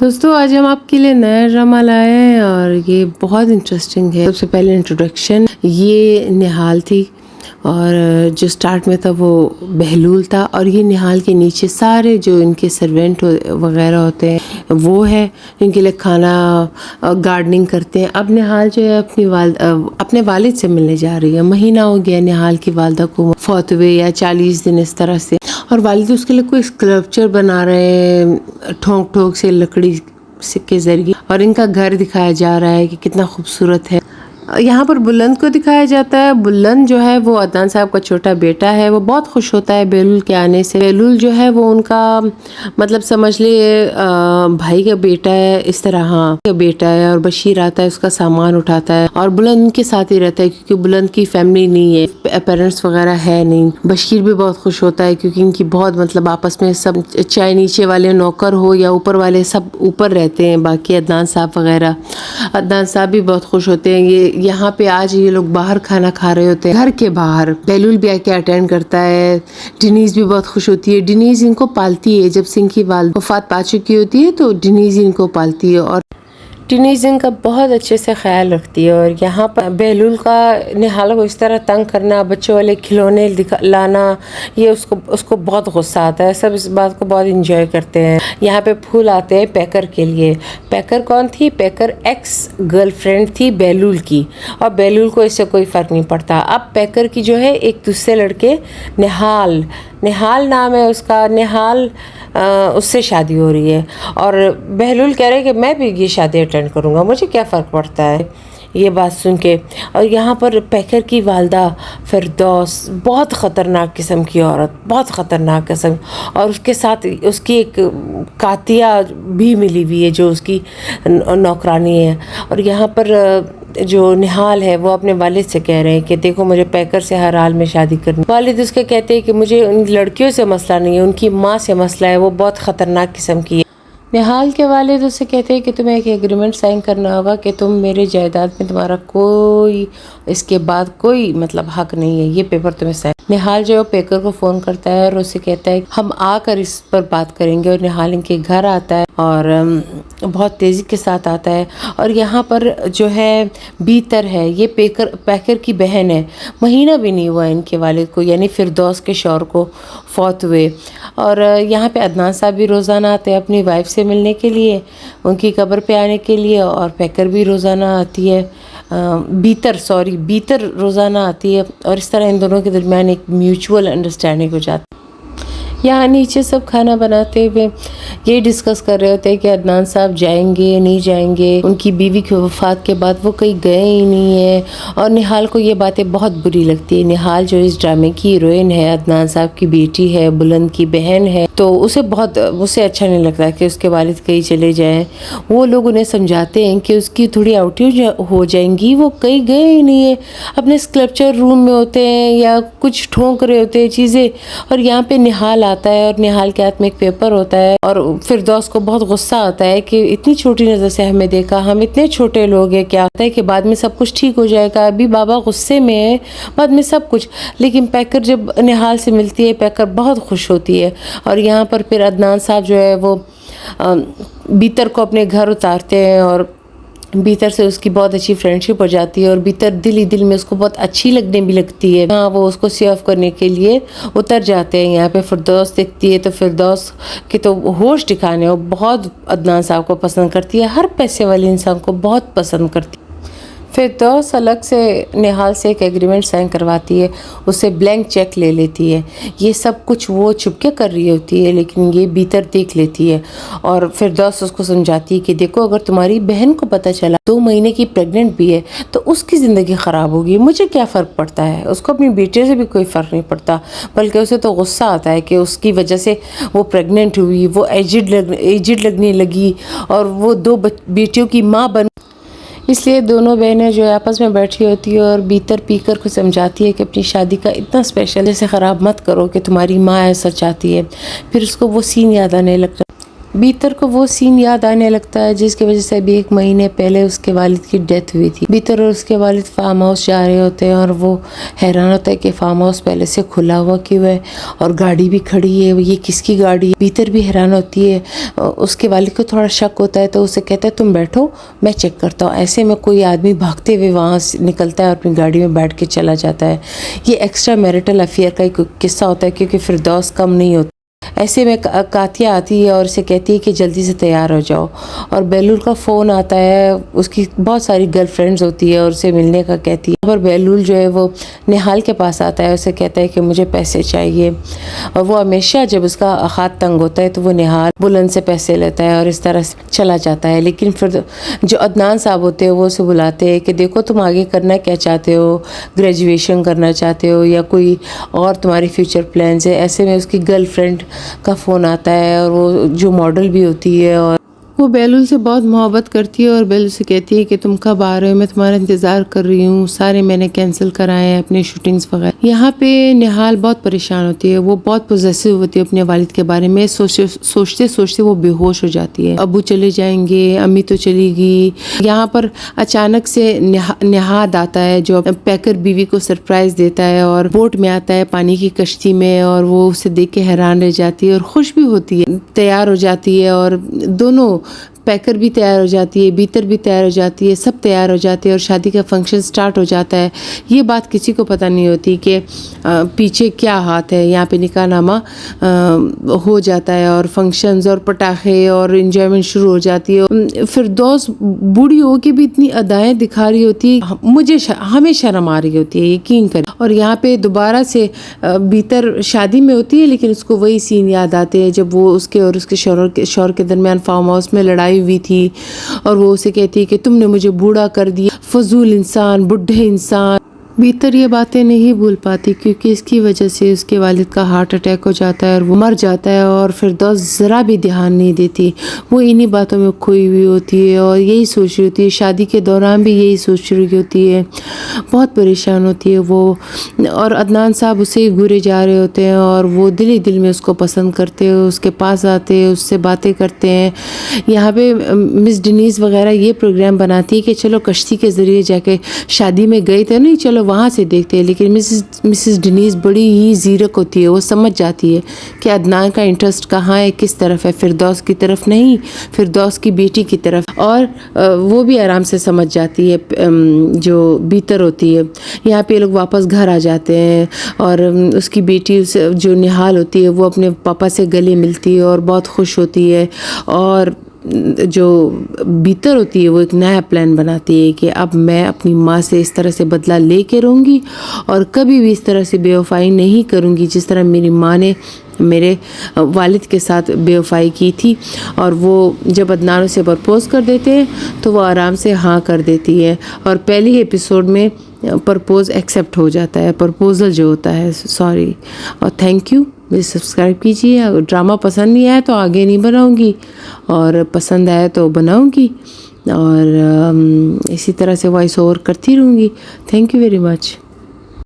دوستو آج ہم آپ کے لیے نیا ڈرامہ لائے ہیں اور یہ بہت انٹرسٹنگ ہے۔ سب سے پہلے انٹروڈکشن یہ نہال تھی اور جو سٹارٹ میں تھا وہ بہلول تھا، اور یہ نہال کے نیچے سارے جو ان کے سرونٹ وغیرہ ہوتے ہیں وہ ہے ان کے لیے کھانا گارڈننگ کرتے ہیں۔ اب نہال جو ہے اپنے والد سے ملنے جا رہی ہے۔ مہینہ ہو گیا نہال کی والدہ کو فوت ہوئے، یا 40 دن اس طرح سے، اور والد اس کے لیے کوئی اسکلپچر بنا رہے ہیں ٹھونک ٹھونک سے لکڑی کے ذریعے، اور ان کا گھر دکھایا جا رہا ہے کہ کتنا خوبصورت ہے۔ یہاں پر بلند کو دکھایا جاتا ہے۔ بلند جو ہے وہ عدنان صاحب کا چھوٹا بیٹا ہے، وہ بہت خوش ہوتا ہے بہلول کے آنے سے۔ بہلول جو ہے وہ ان کا مطلب سمجھ لے بھائی کا بیٹا ہے، اس طرح ہاں کا بیٹا ہے، اور بشیر آتا ہے اس کا سامان اٹھاتا ہے، اور بلند ان کے ساتھ ہی رہتا ہے کیونکہ بلند کی فیملی نہیں ہے، پیرنٹس وغیرہ ہے نہیں۔ بشیر بھی بہت خوش ہوتا ہے کیونکہ ان کی بہت مطلب آپس میں سب، چاہے نیچے والے نوکر ہو یا اوپر والے، سب اوپر رہتے ہیں، باقی عدنان صاحب وغیرہ۔ عدنان صاحب بھی بہت خوش ہوتے ہیں۔ یہاں پہ آج یہ لوگ باہر کھانا کھا رہے ہوتے ہیں گھر کے باہر۔ بہلول بھی آ کے اٹینڈ کرتا ہے۔ ڈینیز بھی بہت خوش ہوتی ہے۔ ڈینیز ان کو پالتی ہے، جب سے ان کی والدہ وفات پا چکی ہوتی ہے تو ڈینیز ان کو پالتی ہے، اور ڈینیز ان کا بہت اچھے سے خیال رکھتی ہے۔ اور یہاں پر بہلول کا نہال کو اس طرح تنگ کرنا، بچوں والے کھلونے لانا، یہ اس کو بہت غصہ آتا ہے۔ سب اس بات کو بہت انجوائے کرتے ہیں۔ یہاں پہ پھول آتے ہیں پیکر کے لیے۔ پیکر کون تھی؟ پیکر ایکس گرل فرینڈ تھی بہلول کی، اور بہلول کو اس سے کوئی فرق نہیں پڑتا۔ اب پیکر کی جو ہے ایک دوسرے لڑکے نہال نام ہے اس کا، نہال اس سے شادی ہو رہی ہے، اور بہلول کہہ رہے کہ میں بھی یہ شادی اٹینڈ کروں گا، مجھے کیا فرق پڑتا ہے یہ بات سن کے۔ اور یہاں پر پیکر کی والدہ فردوس بہت خطرناک قسم کی عورت، بہت خطرناک قسم، اور اس کے ساتھ اس کی ایک قاتیہ بھی ملی ہوئی ہے جو اس کی نوکرانی ہے۔ اور یہاں پر جو نہال ہے وہ اپنے والد سے کہہ رہے ہیں کہ دیکھو مجھے پیکر سے ہر حال میں شادی کرنی۔ والد اس کے کہتے ہیں کہ مجھے ان لڑکیوں سے مسئلہ نہیں ہے، ان کی ماں سے مسئلہ ہے، وہ بہت خطرناک قسم کی ہے۔ نہال کے والد اس سے کہتے ہیں کہ تمہیں ایک ایگریمنٹ سائن کرنا ہوگا کہ تم میرے جائیداد میں تمہارا کوئی اس کے بعد کوئی مطلب حق نہیں ہے، یہ پیپر تمہیں سائن۔ نہال جو پیکر کو فون کرتا ہے اور اسے کہتا ہے ہم آ کر اس پر بات کریں گے، اور نہال ان کے گھر آتا ہے اور بہت تیزی کے ساتھ آتا ہے۔ اور یہاں پر جو ہے بیتر ہے، یہ پیکر کی بہن ہے، مہینہ بھی نہیں ہوا ان کے والد کو، یعنی فردوس کے شوہر کو فوت ہوئے۔ اور یہاں پہ عدنان صاحب بھی روزانہ آتے ہیں اپنی وائف سے ملنے کے لیے، ان کی قبر پہ آنے کے لیے، اور پیکر بھی روزانہ آتی ہے، بیتر روزانہ آتی ہے، اور اس طرح ان دونوں کے درمیان ایک میوچول انڈرسٹینڈنگ ہو جاتی ہے۔ یہاں نیچے سب کھانا بناتے ہوئے یہ ڈسکس کر رہے ہوتے ہیں کہ عدنان صاحب جائیں گے نہیں جائیں گے، ان کی بیوی کی وفات کے بعد وہ کہیں گئے ہی نہیں ہیں، اور نہال کو یہ باتیں بہت بری لگتی ہے۔ نہال جو اس ڈرامے کی ہیروئن ہے، عدنان صاحب کی بیٹی ہے، بلند کی بہن ہے، تو اسے اچھا نہیں لگتا کہ اس کے والد کہیں چلے جائیں۔ وہ لوگ انہیں سمجھاتے ہیں کہ اس کی تھوڑی آؤٹنگ ہو جائیں گی، وہ کہیں گئے ہی نہیں ہیں، اپنے اسکلپچر روم میں ہوتے ہیں یا کچھ ٹھونک رہے ہوتے ہیں چیزیں۔ اور یہاں پہ نہال آتا ہے، اور نہال کے ہاتھ میں ایک پیپر ہوتا ہے، اور فردوس کو بہت غصہ آتا ہے کہ اتنی چھوٹی نظر سے ہمیں دیکھا، ہم اتنے چھوٹے لوگ ہیں، کیا ہوتا ہے کہ بعد میں سب کچھ ٹھیک ہو جائے گا، ابھی بابا غصے میں ہے، بعد میں سب کچھ۔ لیکن پیکر جب نہال سے ملتی ہے، پیکر بہت خوش ہوتی ہے۔ اور یہاں پر پھر عدنان صاحب جو ہے وہ بیتر کو اپنے گھر اتارتے ہیں، اور بیتر سے اس کی بہت اچھی فرینڈشپ ہو جاتی ہے، اور بیتر دل ہی دل میں اس کو بہت اچھی لگنے بھی لگتی ہے۔ ہاں وہ اس کو سیو کرنے کے لیے اتر جاتے ہیں۔ یہاں پہ فردوس دیکھتی ہے تو فردوس کے تو ہوش ٹھکانے، وہ بہت عدنان صاحب کو پسند کرتی ہے، ہر پیسے والے انسان کو بہت پسند کرتی ہے۔ فردوس الگ سے نہال سے ایک ایگریمنٹ سائن کرواتی ہے، اسے بلینک چیک لے لیتی ہے۔ یہ سب کچھ وہ چھپکے کر رہی ہوتی ہے، لیکن یہ بیتر دیکھ لیتی ہے، اور فردوس اس کو سمجھاتی ہے کہ دیکھو اگر تمہاری بہن کو پتہ چلا 2 مہینے کی پریگننٹ بھی ہے تو اس کی زندگی خراب ہوگی، مجھے کیا فرق پڑتا ہے۔ اس کو اپنی بیٹے سے بھی کوئی فرق نہیں پڑتا، بلکہ اسے تو غصہ آتا ہے کہ اس کی وجہ سے وہ پریگننٹ ہوئی، وہ ایجڈ لگنے لگی، اور وہ 2 بیٹیوں کی ماں بن۔ اس لیے دونوں بہنیں جو آپس میں بیٹھی ہوتی ہے، اور بیتر پیکر کو سمجھاتی ہے کہ اپنی شادی کا اتنا اسپیشل جیسے خراب مت کرو کہ تمہاری ماں ایسا چاہتی ہے۔ پھر اس کو وہ سین یاد آنے لگتا ہے۔ بیتر کو وہ سین یاد آنے لگتا ہے جس کی وجہ سے ابھی 1 مہینے پہلے اس کے والد کی ڈیتھ ہوئی تھی۔ بیتر اور اس کے والد فارم ہاؤس جا رہے ہوتے ہیں اور وہ حیران ہوتا ہے کہ فارم ہاؤس پہلے سے کھلا ہوا کیوں ہے اور گاڑی بھی کھڑی ہے، یہ کس کی گاڑی ہے۔ بیتر بھی حیران ہوتی ہے، اس کے والد کو تھوڑا شک ہوتا ہے تو اسے کہتا ہے تم بیٹھو میں چیک کرتا ہوں۔ ایسے میں کوئی آدمی بھاگتے ہوئے وہاں سے نکلتا ہے اور اپنی گاڑی میں بیٹھ کے چلا جاتا ہے۔ یہ ایکسٹرا میرٹل افیئر کا ایک قصہ ہوتا ہے کیونکہ فردوس کم نہیں ہوتا۔ ایسے میں کاتیہ آتی ہے اور اسے کہتی ہے کہ جلدی سے تیار ہو جاؤ، اور بہلول کا فون آتا ہے، اس کی بہت ساری گرل فرینڈز ہوتی ہے اور اسے ملنے کا کہتی ہے، اور بہلول جو ہے وہ نہال کے پاس آتا ہے، اسے کہتا ہے کہ مجھے پیسے چاہیے، اور وہ ہمیشہ جب اس کا ہاتھ تنگ ہوتا ہے تو وہ نہال بلند سے پیسے لیتا ہے اور اس طرح سے چلا جاتا ہے۔ لیکن پھر جو عدنان صاحب ہوتے ہیں وہ اسے بلاتے ہیں کہ دیکھو تم آگے کرنا کیا چاہتے ہو، گریجویشن کرنا چاہتے ہو یا کوئی اور تمہاری فیوچر پلانز ہے۔ ایسے میں اس کی گرل فرینڈ کا فون آتا ہے اور وہ جو ماڈل بھی ہوتی ہے اور وہ بہلول سے بہت محبت کرتی ہے اور بہلول سے کہتی ہے کہ تم کب آ رہے ہو، میں تمہارا انتظار کر رہی ہوں، سارے میں نے کینسل کرائے ہیں اپنے شوٹنگز وغیرہ۔ یہاں پہ نہال بہت پریشان ہوتی ہے، وہ بہت پوزیسو ہوتی ہے اپنے والد کے بارے میں، سوچتے سوچتے وہ بے ہوش ہو جاتی ہے۔ ابو چلے جائیں گے، امی تو چلی گئی۔ یہاں پر اچانک سے نہاد آتا ہے جو پیکر بیوی کو سرپرائز دیتا ہے اور بوٹ میں آتا ہے پانی کی کشتی میں، اور وہ اسے دیکھ کے حیران رہ جاتی ہے اور خوش بھی ہوتی ہے، تیار ہو جاتی ہے، اور دونوں پیکر بھی تیار ہو جاتی ہے، بیتر بھی تیار ہو جاتی ہے، سب تیار ہو جاتے ہیں اور شادی کا فنکشن سٹارٹ ہو جاتا ہے۔ یہ بات کسی کو پتہ نہیں ہوتی کہ پیچھے کیا ہاتھ ہے۔ یہاں پہ نکاح نامہ ہو جاتا ہے اور فنکشنز اور پٹاخے اور انجوائمنٹ شروع ہو جاتی ہے۔ فردوس بوڑھی ہو کے بھی اتنی ادائیں دکھا رہی ہوتی ہے، ہمیں شرم آ رہی ہوتی ہے، یقین کریں۔ اور یہاں پہ دوبارہ سے بیتر شادی میں ہوتی ہے لیکن اس کو وہی سین یاد آتے ہیں جب وہ اس کے اور اس کے شوہر کے درمیان فارم ہاؤس میں لڑائی ہوئی تھی، اور وہ اسے کہتی ہے کہ تم نے مجھے بوڑھا کر دیا، فضول انسان، بڈھے انسان۔ بیتر یہ باتیں نہیں بھول پاتی کیونکہ اس کی وجہ سے اس کے والد کا ہارٹ اٹیک ہو جاتا ہے اور وہ مر جاتا ہے، اور فردوس ذرا بھی دھیان نہیں دیتی، وہ انہی باتوں میں کھوئی ہوئی ہوتی ہے اور یہی سوچ رہی ہوتی ہے، شادی کے دوران بھی یہی سوچ رہی ہوتی ہے، بہت پریشان ہوتی ہے وہ۔ اور عدنان صاحب اسے ہی گھورے جا رہے ہوتے ہیں اور وہ دل ہی دل میں اس کو پسند کرتے ہیں، اس کے پاس آتے ہیں، اس سے باتیں کرتے ہیں۔ یہاں پہ مس ڈینیز وغیرہ یہ پروگرام بناتی ہے کہ چلو کشتی کے ذریعے جا کے شادی میں گئے تھے نہیں، چلو وہاں سے دیکھتے ہیں، لیکن مسز ڈینیز بڑی ہی زیرک ہوتی ہے، وہ سمجھ جاتی ہے کہ عدنان کا انٹرسٹ کہاں ہے، کس طرف ہے، فردوس کی طرف نہیں، فردوس کی بیٹی کی طرف، اور وہ بھی آرام سے سمجھ جاتی ہے جو بیتر ہوتی ہے۔ یہاں پہ لوگ واپس گھر آ جاتے ہیں اور اس کی بیٹی جو نہال ہوتی ہے وہ اپنے پاپا سے گلے ملتی ہے اور بہت خوش ہوتی ہے، اور جو بیتر ہوتی ہے وہ ایک نیا پلان بناتی ہے کہ اب میں اپنی ماں سے اس طرح سے بدلہ لے کے رہوں گی اور کبھی بھی اس طرح سے بے وفائی نہیں کروں گی جس طرح میری ماں نے میرے والد کے ساتھ بے وفائی کی تھی۔ اور وہ جب عدنان اسے پرپوز کر دیتے ہیں تو وہ آرام سے ہاں کر دیتی ہے، اور پہلی ایپیسوڈ میں پرپوز ایکسیپٹ ہو جاتا ہے، پرپوزل جو ہوتا ہے، سوری۔ اور تھینک یو، مجھے سبسکرائب کیجیے۔ ڈرامہ پسند نہیں آیا تو آگے نہیں بناؤں گی، اور پسند آیا تو بناؤں گی، اور اسی طرح سے وائس اوور کرتی رہوں گی۔ Thank you very much.